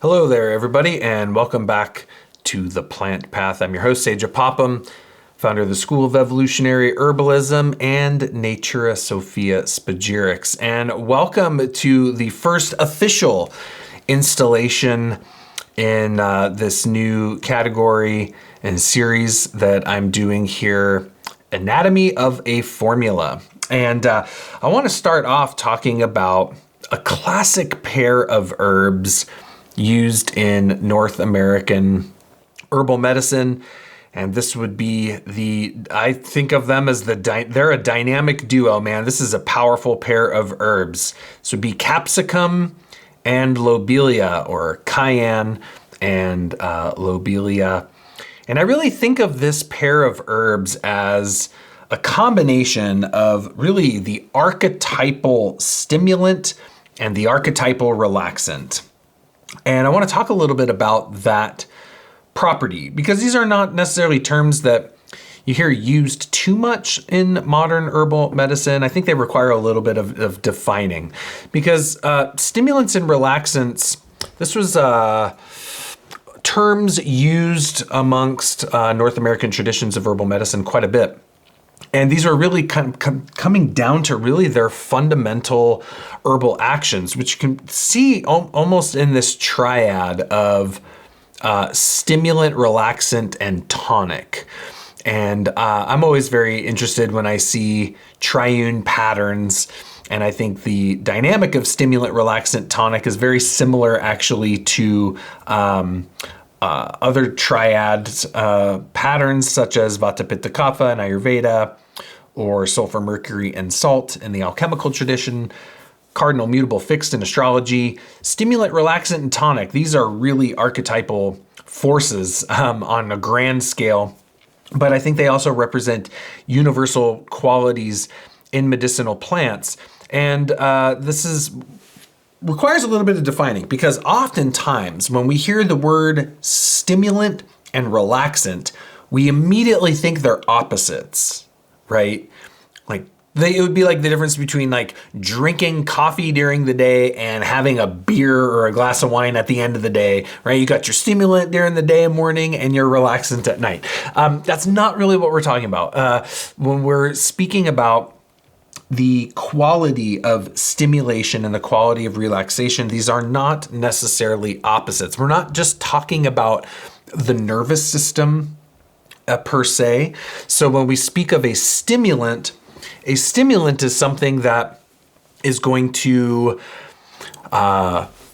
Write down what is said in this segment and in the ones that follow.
Hello there, everybody, and welcome back to The Plant Path. I'm your host, Sage Popham, founder of the School of Evolutionary Herbalism and Natura Sophia Spagyrics. And welcome to the first official installation in this new category and series that I'm doing here, Anatomy of a Formula. And I want to start off talking about a classic pair of herbs used in North American herbal medicine. And this would be I think of them as they're a dynamic duo, man. This is a powerful pair of herbs. This would be Capsicum and Lobelia, or Cayenne and Lobelia. And I really think of this pair of herbs as a combination of really the archetypal stimulant and the archetypal relaxant. And I want to talk a little bit about that property, because these are not necessarily terms that you hear used too much in modern herbal medicine. I think they require a little bit of defining, because stimulants and relaxants, this was terms used amongst North American traditions of herbal medicine quite a bit. And these are really coming down to really their fundamental herbal actions, which you can see almost in this triad of stimulant, relaxant, and tonic. And I'm always very interested when I see triune patterns. And I think the dynamic of stimulant, relaxant, tonic is very similar actually to other triad patterns such as Vata, Pitta, Kapha in Ayurveda, or sulfur, mercury, and salt in the alchemical tradition, cardinal, mutable, fixed in astrology. Stimulant, relaxant, and tonic, these are really archetypal forces on a grand scale, but I think they also represent universal qualities in medicinal plants. And this requires a little bit of defining, because oftentimes when we hear the word stimulant and relaxant, we immediately think they're opposites, right? Like it would be like the difference between like drinking coffee during the day and having a beer or a glass of wine at the end of the day, right? You got your stimulant during the day and morning and your relaxant at night. That's not really what we're talking about. When we're speaking about the quality of stimulation and the quality of relaxation, these are not necessarily opposites. We're not just talking about the nervous system per se. So when we speak of a stimulant is something that is going to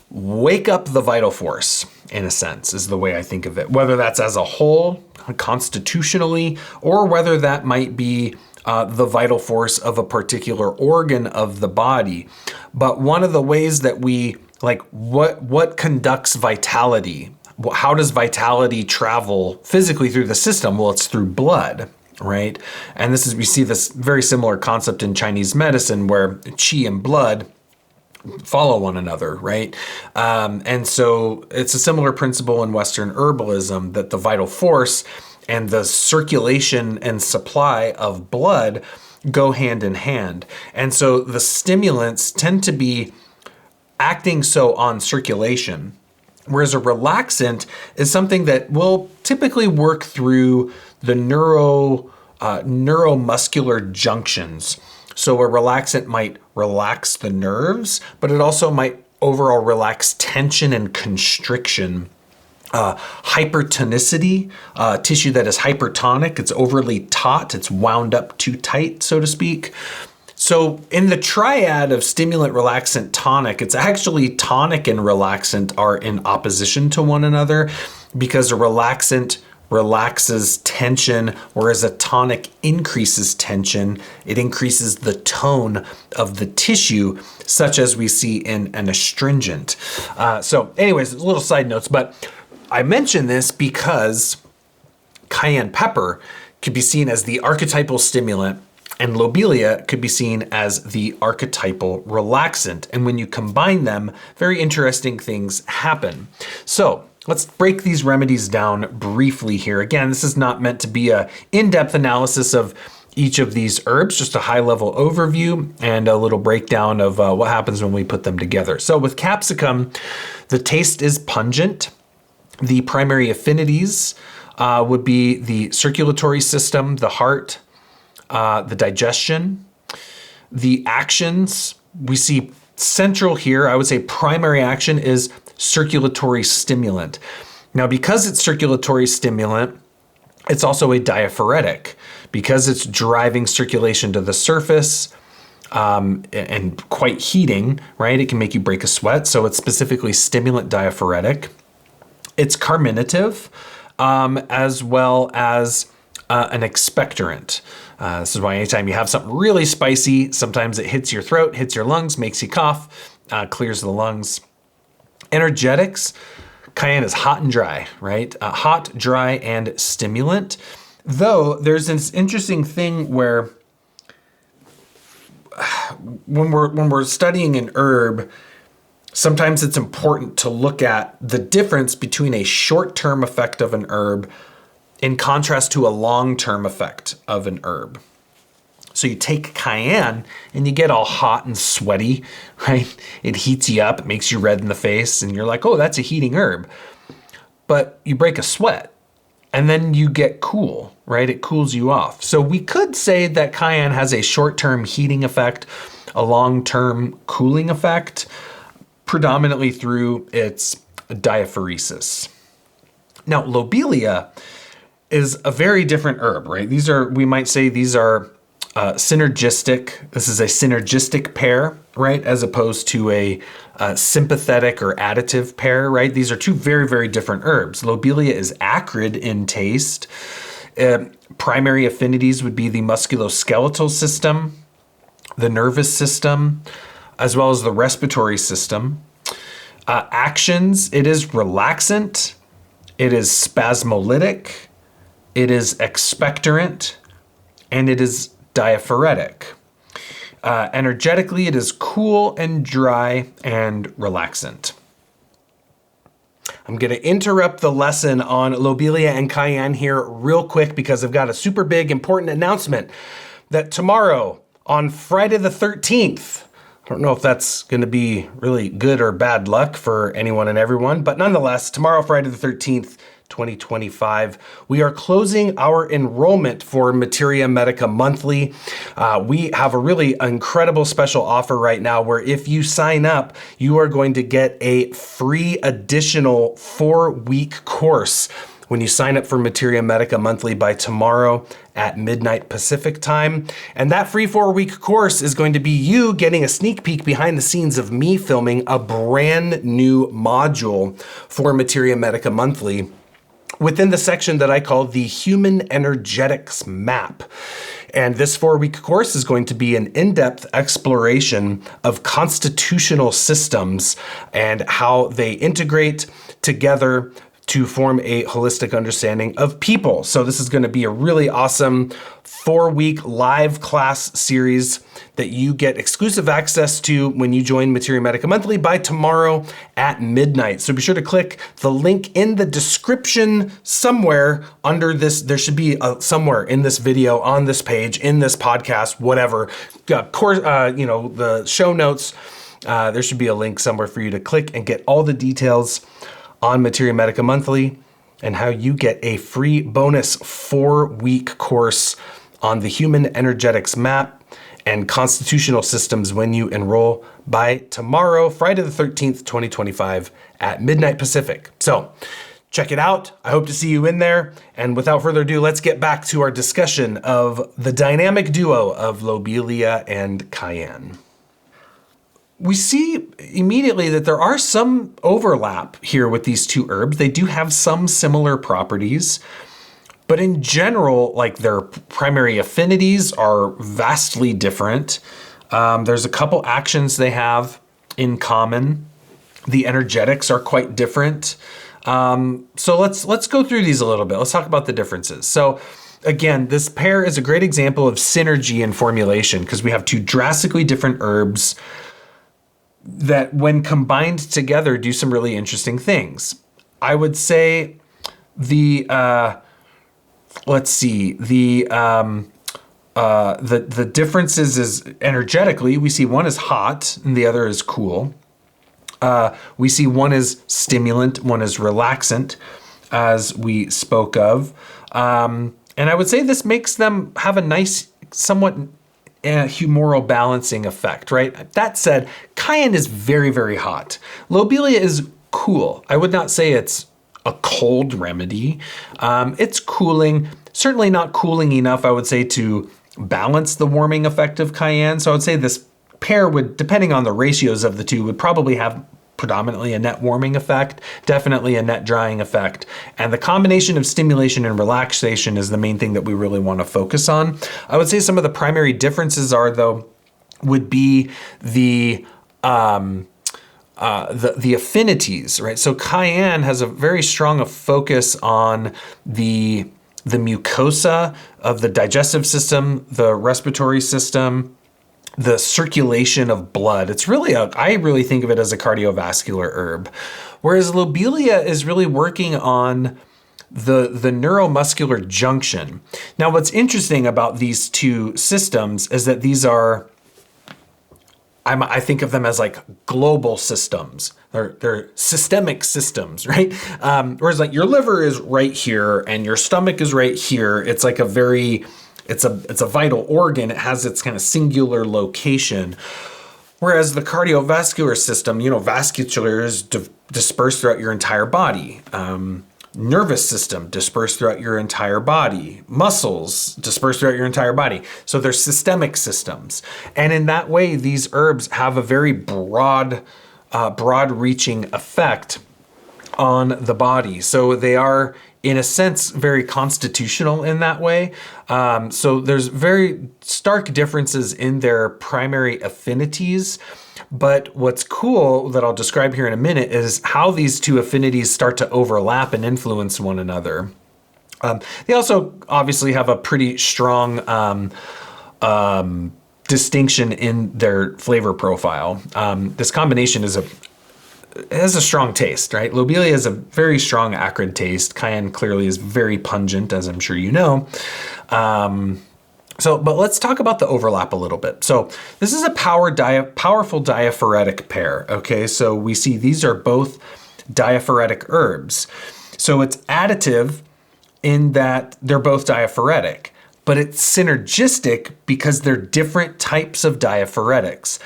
wake up the vital force, in a sense, is the way I think of it. Whether that's as a whole, constitutionally, or whether that might be the vital force of a particular organ of the body. But one of the ways that we, like, what conducts vitality? How does vitality travel physically through the system? Well, it's through blood, right? And we see this very similar concept in Chinese medicine, where qi and blood follow one another, right? And so it's a similar principle in Western herbalism, that the vital force and the circulation and supply of blood go hand in hand. And so the stimulants tend to be acting so on circulation, whereas a relaxant is something that will typically work through the neuromuscular junctions. So a relaxant might relax the nerves, but it also might overall relax tension and constriction. Hypertonicity, tissue that is hypertonic, it's overly taut, it's wound up too tight, so to speak. So in the triad of stimulant, relaxant, tonic, it's actually tonic and relaxant are in opposition to one another, because a relaxant relaxes tension, whereas a tonic increases tension. It increases the tone of the tissue, such as we see in an astringent. So anyways, little side notes, but I mention this because cayenne pepper could be seen as the archetypal stimulant, and lobelia could be seen as the archetypal relaxant. And when you combine them, very interesting things happen. So let's break these remedies down briefly here. Again, this is not meant to be an in-depth analysis of each of these herbs, just a high level overview and a little breakdown of what happens when we put them together. So with capsicum, the taste is pungent. The primary affinities would be the circulatory system, the heart, the digestion. The actions we see central here, I would say primary action is circulatory stimulant. Now, because it's circulatory stimulant, it's also a diaphoretic because it's driving circulation to the surface and quite heating, right? It can make you break a sweat. So it's specifically stimulant diaphoretic. It's carminative as well as an expectorant. This is why anytime you have something really spicy, sometimes it hits your throat, hits your lungs, makes you cough, clears the lungs. Energetics, cayenne is hot and dry, right? Hot, dry, and stimulant. Though there's this interesting thing where when we're studying an herb, sometimes it's important to look at the difference between a short-term effect of an herb in contrast to a long-term effect of an herb. So you take cayenne and you get all hot and sweaty, right? It heats you up, it makes you red in the face, and you're like, oh, that's a heating herb. But you break a sweat and then you get cool, right? It cools you off. So we could say that cayenne has a short-term heating effect, a long-term cooling effect, predominantly through its diaphoresis. Now, lobelia is a very different herb, right? We might say these are synergistic. This is a synergistic pair, right? As opposed to a sympathetic or additive pair, right? These are two very, very different herbs. Lobelia is acrid in taste. Primary affinities would be the musculoskeletal system, the nervous system, as well as the respiratory system. Actions, it is relaxant, it is spasmolytic, it is expectorant, and it is diaphoretic. Energetically, it is cool and dry and relaxant. I'm going to interrupt the lesson on lobelia and cayenne here real quick because I've got a super big important announcement that tomorrow on Friday the 13th, I don't know if that's going to be really good or bad luck for anyone and everyone, but nonetheless, tomorrow, Friday the 13th, 2025, we are closing our enrollment for Materia Medica Monthly. We have a really incredible special offer right now where if you sign up, you are going to get a free additional 4-week course when you sign up for Materia Medica Monthly by tomorrow at midnight Pacific time. And that free 4-week course is going to be you getting a sneak peek behind the scenes of me filming a brand new module for Materia Medica Monthly within the section that I call the Human Energetics Map. And this 4-week course is going to be an in-depth exploration of constitutional systems and how they integrate together to form a holistic understanding of people. So this is going to be a really awesome 4-week live class series that you get exclusive access to when you join Materia Medica Monthly by tomorrow at midnight. So be sure to click the link in the description somewhere under this. There should be somewhere in this video, on this page, in this podcast, whatever. The show notes. There should be a link somewhere for you to click and get all the details on Materia Medica Monthly and how you get a free bonus 4-week course on the Human Energetics Map and constitutional systems when you enroll by tomorrow, Friday the 13th, 2025 at midnight Pacific. So check it out. I hope to see you in there. And without further ado, let's get back to our discussion of the dynamic duo of lobelia and cayenne. We see immediately that there are some overlap here with these two herbs. They do have some similar properties, but in general, like their primary affinities are vastly different. There's a couple actions they have in common. The energetics are quite different. So let's go through these a little bit. Let's talk about the differences. So again, this pair is a great example of synergy in formulation because we have two drastically different herbs that when combined together do some really interesting things. I would say the the differences is energetically, we see one is hot and the other is cool. We see one is stimulant, one is relaxant, as we spoke of. And I would say this makes them have a nice, somewhat humoral balancing effect, right? That said, cayenne is very, very hot. Lobelia is cool. I would not say it's a cold remedy. It's cooling, certainly not cooling enough, I would say, to balance the warming effect of cayenne. So I would say this pair would, depending on the ratios of the two, would probably have predominantly a net warming effect, definitely a net drying effect. And the combination of stimulation and relaxation is the main thing that we really want to focus on. I would say some of the primary differences would be the affinities, right? So cayenne has a very strong focus on the mucosa of the digestive system, the respiratory system, the circulation of blood. It's really I really think of it as a cardiovascular herb. Whereas lobelia is really working on the neuromuscular junction. Now, what's interesting about these two systems is that these are, I think of them as like global systems. They're systemic systems, right? Whereas like your liver is right here and your stomach is right here. It's like it's a vital organ. It has its kind of singular location. Whereas the cardiovascular system, vasculature is dispersed throughout your entire body. Nervous system dispersed throughout your entire body. Muscles dispersed throughout your entire body. So they're systemic systems. And in that way, these herbs have a very broad-reaching effect on the body. So they are, in a sense, very constitutional in that way. So there's very stark differences in their primary affinities. But what's cool that I'll describe here in a minute is how these two affinities start to overlap and influence one another. They also obviously have a pretty strong distinction in their flavor profile. This combination has a strong taste, right? Lobelia has a very strong acrid taste. Cayenne clearly is very pungent, as I'm sure you know. But let's talk about the overlap a little bit. So this is a powerful diaphoretic pair, okay? So we see these are both diaphoretic herbs. So it's additive in that they're both diaphoretic, but it's synergistic because they're different types of diaphoretics.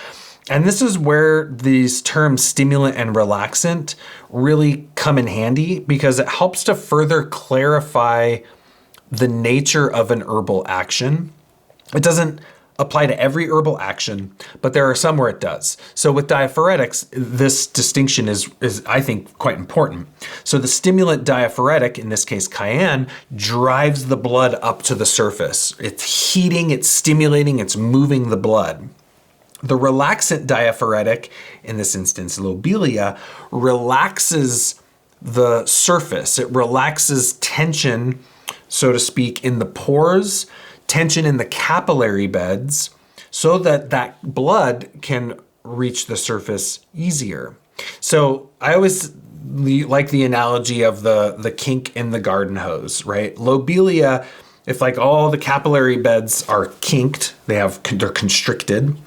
And this is where these terms stimulant and relaxant really come in handy because it helps to further clarify the nature of an herbal action. It doesn't apply to every herbal action, but there are some where it does. So with diaphoretics, this distinction is I think, quite important. So the stimulant diaphoretic, in this case cayenne, drives the blood up to the surface. It's heating, it's stimulating, it's moving the blood. The relaxant diaphoretic, in this instance lobelia, relaxes the surface. It relaxes tension, so to speak, in the pores, tension in the capillary beds, so that blood can reach the surface easier. So I always like the analogy of the kink in the garden hose, right? Lobelia, if like all the capillary beds are kinked, they're constricted,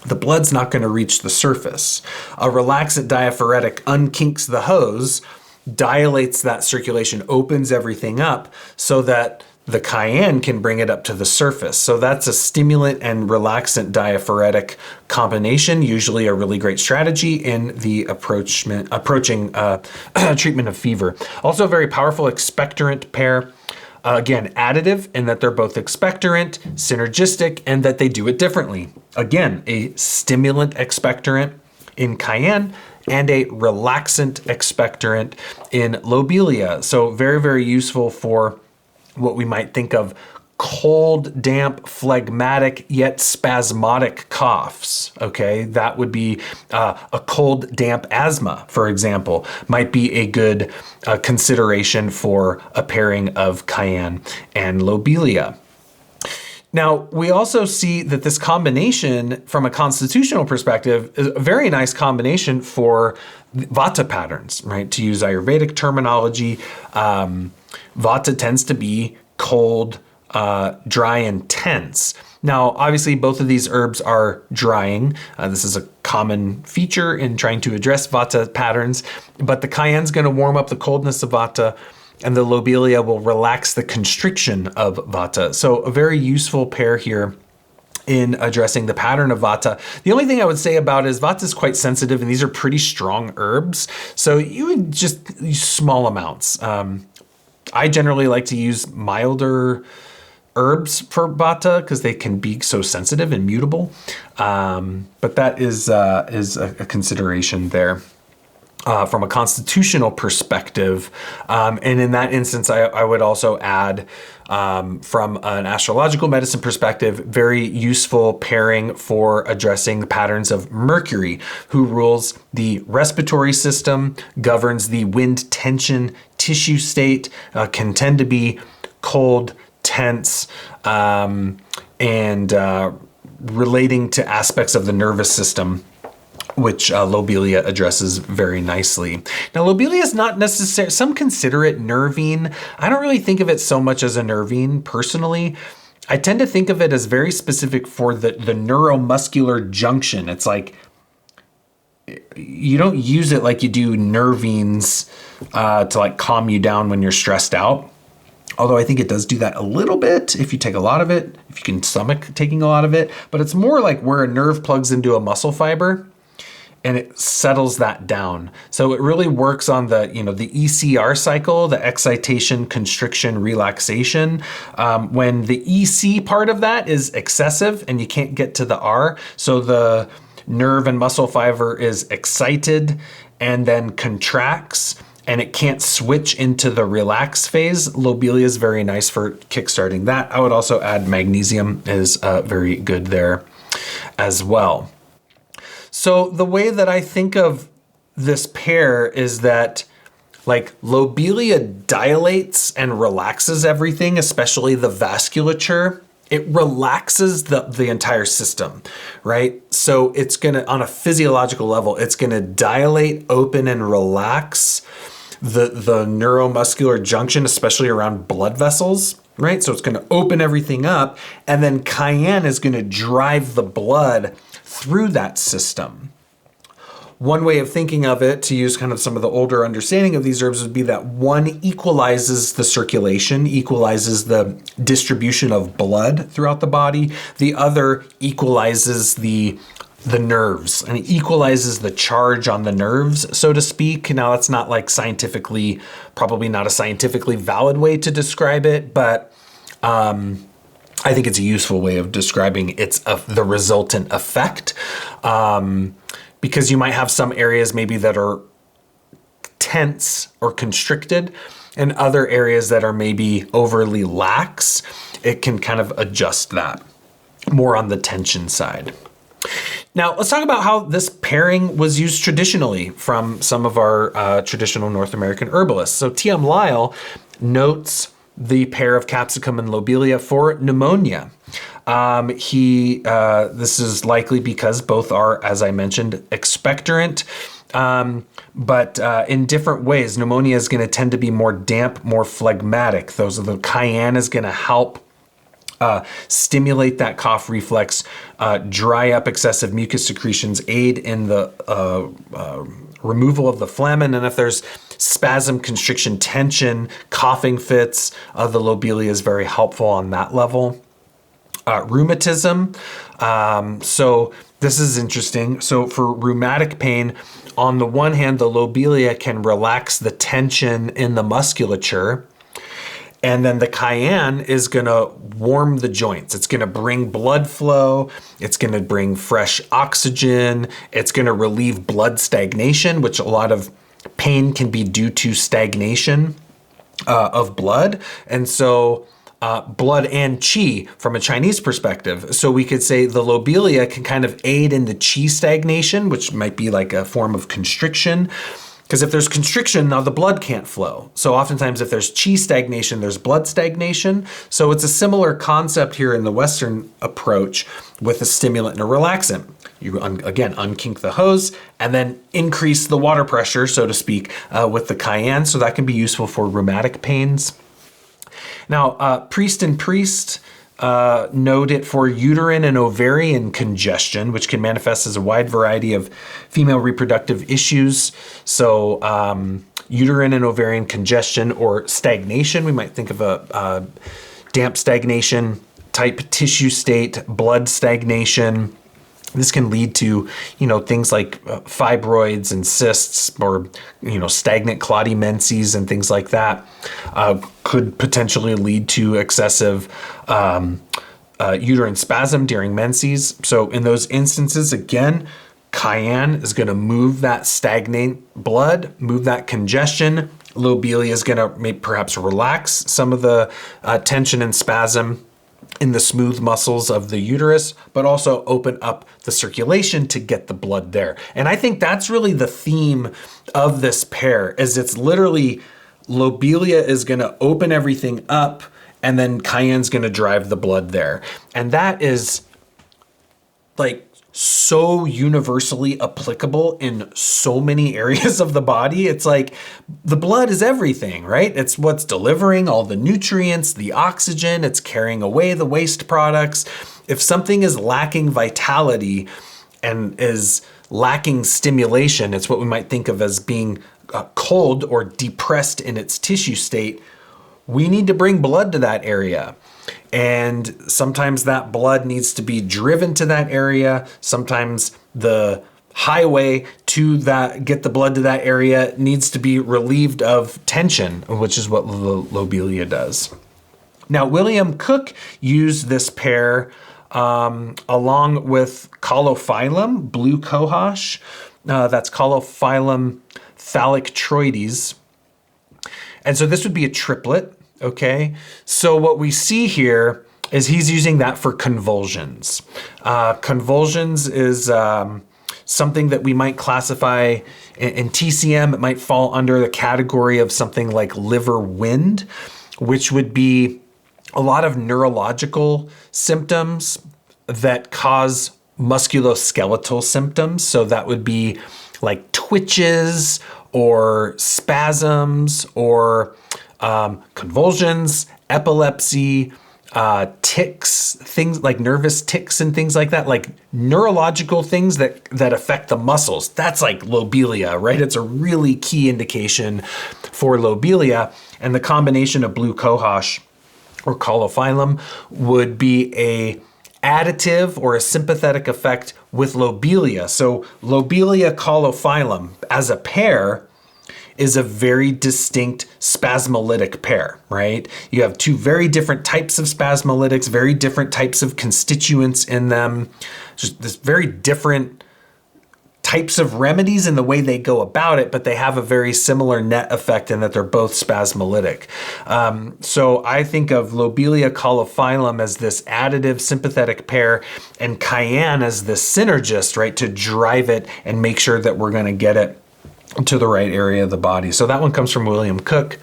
the blood's not going to reach the surface. A relaxant diaphoretic unkinks the hose, dilates that circulation, opens everything up so that the cayenne can bring it up to the surface. So that's a stimulant and relaxant diaphoretic combination, usually a really great strategy in the approaching treatment of fever. Also a very powerful expectorant pair. Again, additive in that they're both expectorant, synergistic, and that they do it differently. Again, a stimulant expectorant in cayenne and a relaxant expectorant in lobelia. So very, very useful for what we might think of cold, damp, phlegmatic, yet spasmodic coughs, okay? That would be a cold, damp asthma, for example, might be a good consideration for a pairing of cayenne and lobelia. Now, we also see that this combination, from a constitutional perspective, is a very nice combination for vata patterns, right? To use Ayurvedic terminology, vata tends to be cold, dry and tense. Now, obviously, both of these herbs are drying. This is a common feature in trying to address Vata patterns, but the cayenne's going to warm up the coldness of Vata, and the Lobelia will relax the constriction of Vata. So a very useful pair here in addressing the pattern of Vata. The only thing I would say about it is Vata is quite sensitive, and these are pretty strong herbs. So you would just use small amounts. I generally like to use milder herbs for Vata because they can be so sensitive and mutable. But that is a consideration there. From a constitutional perspective. And in that instance, I would also add, from an astrological medicine perspective, very useful pairing for addressing the patterns of Mercury, who rules the respiratory system, governs the wind tension tissue state, can tend to be cold, tense, and relating to aspects of the nervous system, which Lobelia addresses very nicely. Now, Lobelia is not necessarily, some consider it nervine. I don't really think of it so much as a nervine personally. I tend to think of it as very specific for the neuromuscular junction. It's like, you don't use it like you do nervines to like calm you down when you're stressed out. Although I think it does do that a little bit if you take a lot of it, if you can stomach taking a lot of it. But it's more like where a nerve plugs into a muscle fiber and it settles that down. So it really works on the ECR cycle, the excitation, constriction, relaxation. When the EC part of that is excessive and you can't get to the R, so the nerve and muscle fiber is excited and then contracts, and it can't switch into the relax phase, Lobelia is very nice for kickstarting that. I would also add magnesium is very good there as well. So the way that I think of this pair is that like Lobelia dilates and relaxes everything, especially the vasculature. It relaxes the entire system, right? So it's gonna, on a physiological level, it's gonna dilate, open, and relax the neuromuscular junction, especially around blood vessels, right? So it's gonna open everything up, and then cayenne is gonna drive the blood through that system. One way of thinking of it, to use kind of some of the older understanding of these herbs, would be that one equalizes the circulation, equalizes the distribution of blood throughout the body. The other equalizes the nerves, and it equalizes the charge on the nerves, so to speak. Now, that's not like scientifically, probably not a scientifically valid way to describe it, but I think it's a useful way of describing the resultant effect. Because you might have some areas maybe that are tense or constricted and other areas that are maybe overly lax. It can kind of adjust that more on the tension side. Now, let's talk about how this pairing was used traditionally from some of our traditional North American herbalists. So T.M. Lyle notes the pair of capsicum and lobelia for pneumonia. This is likely because both are, as I mentioned, expectorant, but in different ways. Pneumonia is going to tend to be more damp, more phlegmatic. The cayenne is going to help stimulate that cough reflex, dry up excessive mucus secretions, aid in the removal of the phlegm, and if there's spasm, constriction, tension, coughing fits, the lobelia is very helpful on that level. Rheumatism. So this is interesting. So for rheumatic pain, on the one hand, the lobelia can relax the tension in the musculature. And then the cayenne is going to warm the joints. It's going to bring blood flow. It's going to bring fresh oxygen. It's going to relieve blood stagnation, which a lot of pain can be due to stagnation of blood. And so blood and qi from a Chinese perspective. So we could say the lobelia can kind of aid in the qi stagnation, which might be like a form of constriction. Because if there's constriction, now the blood can't flow. So oftentimes if there's qi stagnation, there's blood stagnation. So it's a similar concept here in the Western approach with a stimulant and a relaxant. You, again, unkink the hose and then increase the water pressure, so to speak, with the cayenne. So that can be useful for rheumatic pains. Now, Priest and Priest note it for uterine and ovarian congestion, which can manifest as a wide variety of female reproductive issues. So uterine and ovarian congestion or stagnation, we might think of a damp stagnation type tissue state, blood stagnation. This can lead to, things like fibroids and cysts or, stagnant clotty menses and things like that. Could potentially lead to excessive uterine spasm during menses. So in those instances, again, Cayenne is going to move that stagnant blood, move that congestion. Lobelia is going to perhaps relax some of the tension and spasm in the smooth muscles of the uterus, but also open up the circulation to get the blood there. And I think that's really the theme of this pair, is it's literally Lobelia is going to open everything up, and then Cayenne's going to drive the blood there. And that is like so universally applicable in so many areas of the body. It's like the blood is everything, right? It's what's delivering all the nutrients, the oxygen, it's carrying away the waste products. If something is lacking vitality and is lacking stimulation, it's what we might think of as being cold or depressed in its tissue state. We need to bring blood to that area. And sometimes that blood needs to be driven to that area. Sometimes the highway to get the blood to that area needs to be relieved of tension, which is what Lobelia does. Now, William Cook used this pair along with Calophyllum, blue cohosh. That's Calophyllum thalictroides. And so this would be a triplet. Okay, so what we see here is he's using that for convulsions. Convulsions is something that we might classify in TCM. It might fall under the category of something like liver wind, which would be a lot of neurological symptoms that cause musculoskeletal symptoms. So that would be like twitches or spasms or convulsions, epilepsy, tics, things like nervous tics and things like that, like neurological things that affect the muscles. That's like Lobelia, right? It's a really key indication for Lobelia. And the combination of blue cohosh or Calophyllum would be a additive or a sympathetic effect with Lobelia. So Lobelia Calophyllum as a pair is a very distinct spasmolytic pair, right? You have two very different types of spasmolytics, very different types of constituents in them, just this very different types of remedies in the way they go about it, but they have a very similar net effect in that they're both spasmolytic. So I think of Lobelia Calophyllum as this additive sympathetic pair and Cayenne as the synergist, right, to drive it and make sure that we're going to get it to the right area of the body. So that one comes from William Cook.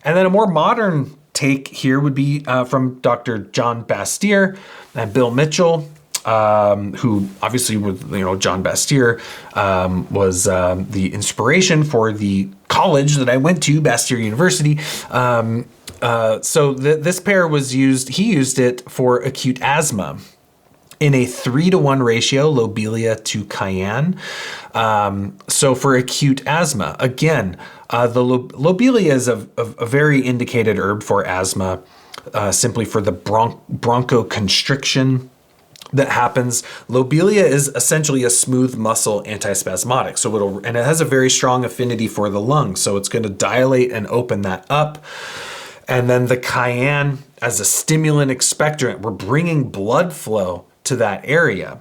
And then a more modern take here would be from Dr. John Bastyr and Bill Mitchell, who obviously was, John Bastyr was the inspiration for the college that I went to, Bastyr University. So this pair was used, he used it for acute asthma in a 3-to-1 ratio, Lobelia to Cayenne. So for acute asthma, again, the Lobelia is a very indicated herb for asthma, simply for the bronchoconstriction that happens. Lobelia is essentially a smooth muscle antispasmodic. So it has a very strong affinity for the lungs. So it's going to dilate and open that up. And then the Cayenne as a stimulant expectorant, we're bringing blood flow to that area.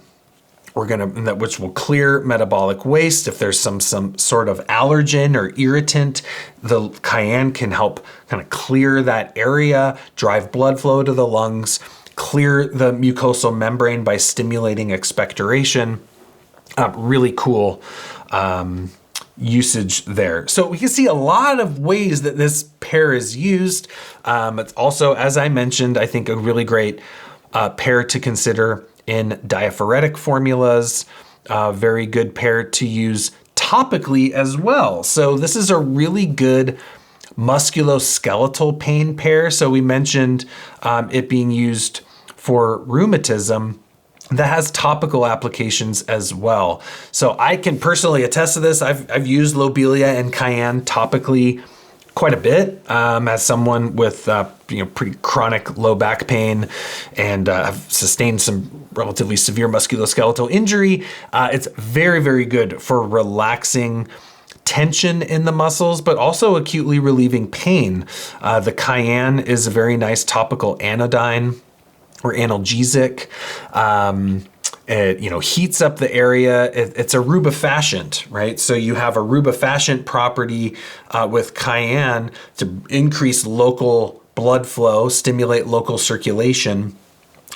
Which will clear metabolic waste. If there's some sort of allergen or irritant, the Cayenne can help kind of clear that area, drive blood flow to the lungs, clear the mucosal membrane by stimulating expectoration. Really cool usage there. So we can see a lot of ways that this pair is used. It's also, as I mentioned, I think a really great pair to consider in diaphoretic formulas, very good pair to use topically as well. So this is a really good musculoskeletal pain pair. So we mentioned it being used for rheumatism. That has topical applications as well. So I can personally attest to this. I've used Lobelia and Cayenne topically quite a bit as someone with pretty chronic low back pain and have sustained some relatively severe musculoskeletal injury. It's very, very good for relaxing tension in the muscles, but also acutely relieving pain. The Cayenne is a very nice topical anodyne or analgesic. It heats up the area. It's a rubefacient, right? So you have a rubefacient property with Cayenne to increase local blood flow, stimulate local circulation,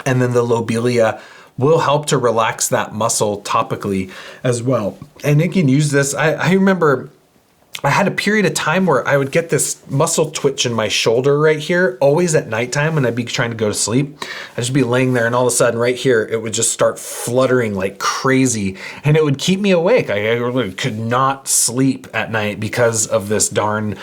and then the Lobelia will help to relax that muscle topically as well. And you can use this. I remember I had a period of time where I would get this muscle twitch in my shoulder right here, always at nighttime when I'd be trying to go to sleep. I'd just be laying there and all of a sudden right here, it would just start fluttering like crazy and it would keep me awake. I really could not sleep at night because of this darn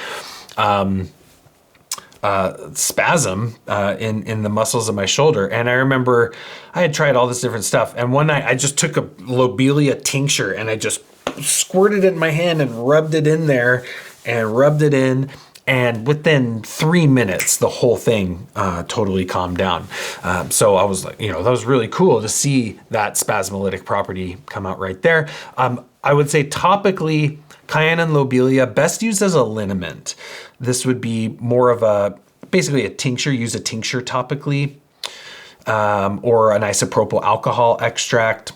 spasm in the muscles of my shoulder. And I remember I had tried all this different stuff. And one night I just took a Lobelia tincture and I just squirted it in my hand and rubbed it in there and rubbed it in. And within 3 minutes, the whole thing totally calmed down. So I was like, that was really cool to see that spasmolytic property come out right there. I would say topically, Cayenne and Lobelia best used as a liniment. This would be more of basically a tincture. Use a tincture topically, or an isopropyl alcohol extract,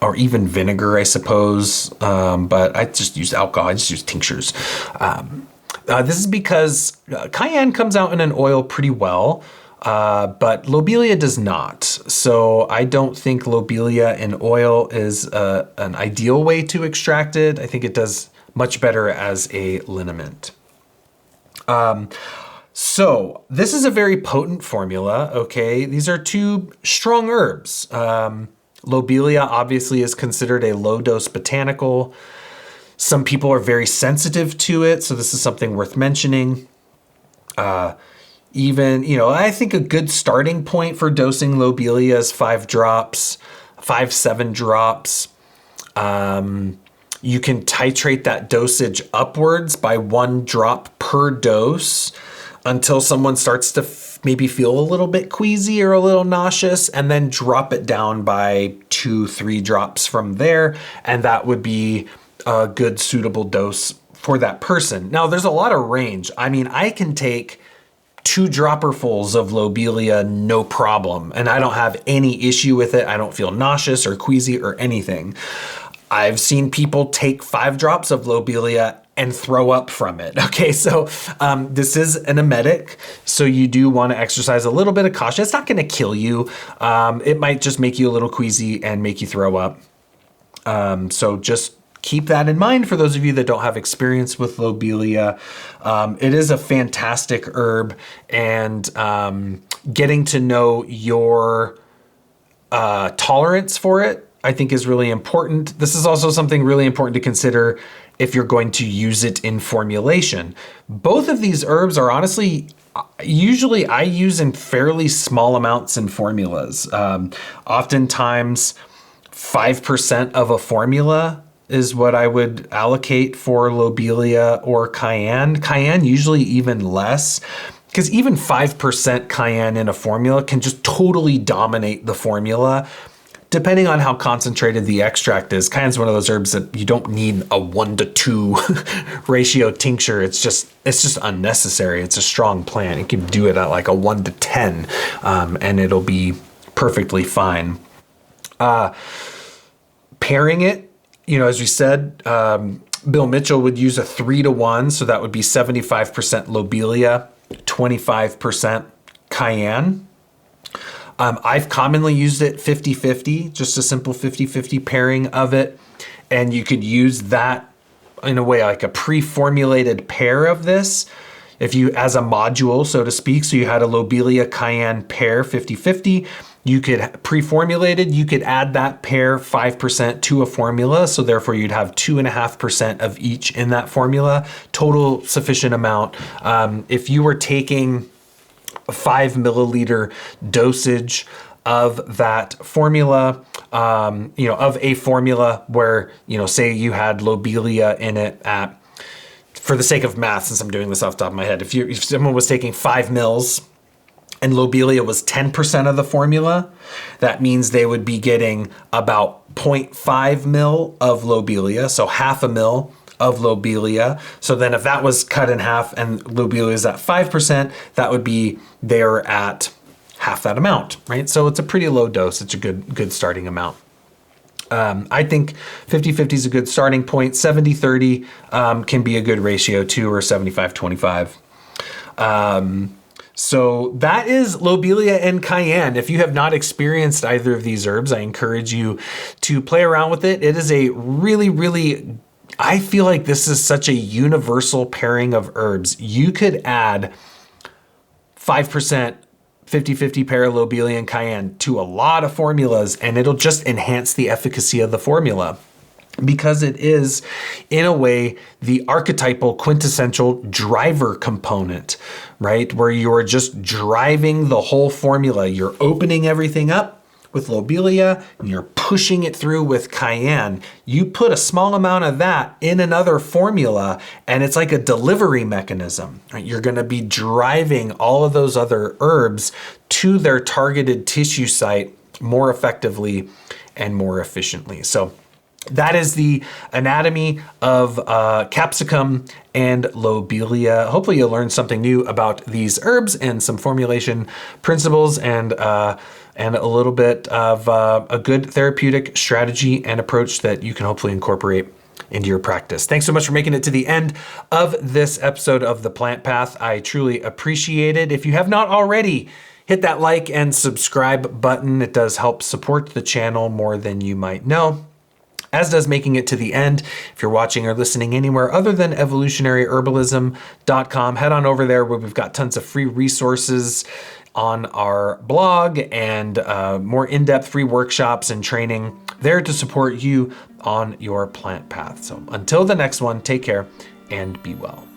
or even vinegar, I suppose. But I just use alcohol. I just use tinctures. This is because Cayenne comes out in an oil pretty well, but Lobelia does not. So I don't think Lobelia in oil is an ideal way to extract it. I think it does much better as a liniment. So this is a very potent formula, okay? These are two strong herbs. Lobelia obviously is considered a low-dose botanical. Some people are very sensitive to it, so this is something worth mentioning. I think a good starting point for dosing Lobelia is 5 drops, 7 drops. You can titrate that dosage upwards by 1 drop per dose until someone starts to maybe feel a little bit queasy or a little nauseous, and then drop it down by 2-3 drops from there. And that would be a good suitable dose for that person. Now there's a lot of range. I mean, I can take 2 dropperfuls of Lobelia, no problem. And I don't have any issue with it. I don't feel nauseous or queasy or anything. I've seen people take 5 drops of Lobelia and throw up from it. Okay, so this is an emetic, so you do want to exercise a little bit of caution. It's not going to kill you. It might just make you a little queasy and make you throw up. So just keep that in mind for those of you that don't have experience with Lobelia. It is a fantastic herb, and getting to know your tolerance for it, I think, is really important. This is also something really important to consider if you're going to use it in formulation. Both of these herbs are honestly, usually I use in fairly small amounts in formulas. Oftentimes 5% of a formula is what I would allocate for Lobelia or Cayenne. Cayenne usually even less, because even 5% Cayenne in a formula can just totally dominate the formula. Depending on how concentrated the extract is. Cayenne's one of those herbs that you don't need a 1-to-2 ratio tincture. It's just unnecessary. It's a strong plant. You can do it at like a 1-to-10, and it'll be perfectly fine. Pairing it, as we said, Bill Mitchell would use a 3-to-1, so that would be 75% Lobelia, 25% Cayenne. I've commonly used it 50-50, just a simple 50-50 pairing of it. And you could use that in a way, like a pre-formulated pair of this. if you, as a module, so to speak, so you had a Lobelia Cayenne pair 50-50, you could pre-formulated, you could add that pair 5% to a formula. So therefore you'd have 2.5% of each in that formula, total sufficient amount. If you were taking a 5 milliliter dosage of that formula, of a formula where, say you had Lobelia in it at, for the sake of math, since I'm doing this off the top of my head, if someone was taking 5 mils and Lobelia was 10% of the formula, that means they would be getting about 0.5 mil of Lobelia, so half a mil of Lobelia. So then if that was cut in half and Lobelia is at 5%, that would be they're at half that amount, right? So it's a pretty low dose. It's a good starting amount. I think 50-50 is a good starting point. 70-30 can be a good ratio too, or 75-25. So that is Lobelia and Cayenne. If you have not experienced either of these herbs, I encourage you to play around with it. It is a really, I feel like this is such a universal pairing of herbs. You could add 5% 50-50 pair of Lobelia and Cayenne to a lot of formulas, and it'll just enhance the efficacy of the formula, because it is, in a way, the archetypal quintessential driver component, right? Where you're just driving the whole formula. You're opening everything up with Lobelia and you're pushing it through with Cayenne. You put a small amount of that in another formula and it's like a delivery mechanism, right? You're gonna be driving all of those other herbs to their targeted tissue site more effectively and more efficiently. So that is the anatomy of Capsicum and Lobelia. Hopefully you'll learn something new about these herbs and some formulation principles, and a little bit of a good therapeutic strategy and approach that you can hopefully incorporate into your practice. Thanks so much for making it to the end of this episode of The Plant Path. I truly appreciate it. If you have not already, hit that like and subscribe button. It does help support the channel more than you might know, as does making it to the end. If you're watching or listening anywhere other than evolutionaryherbalism.com, head on over there where we've got tons of free resources on our blog and more in-depth free workshops and training there to support you on your plant path. So until the next one, take care and be well.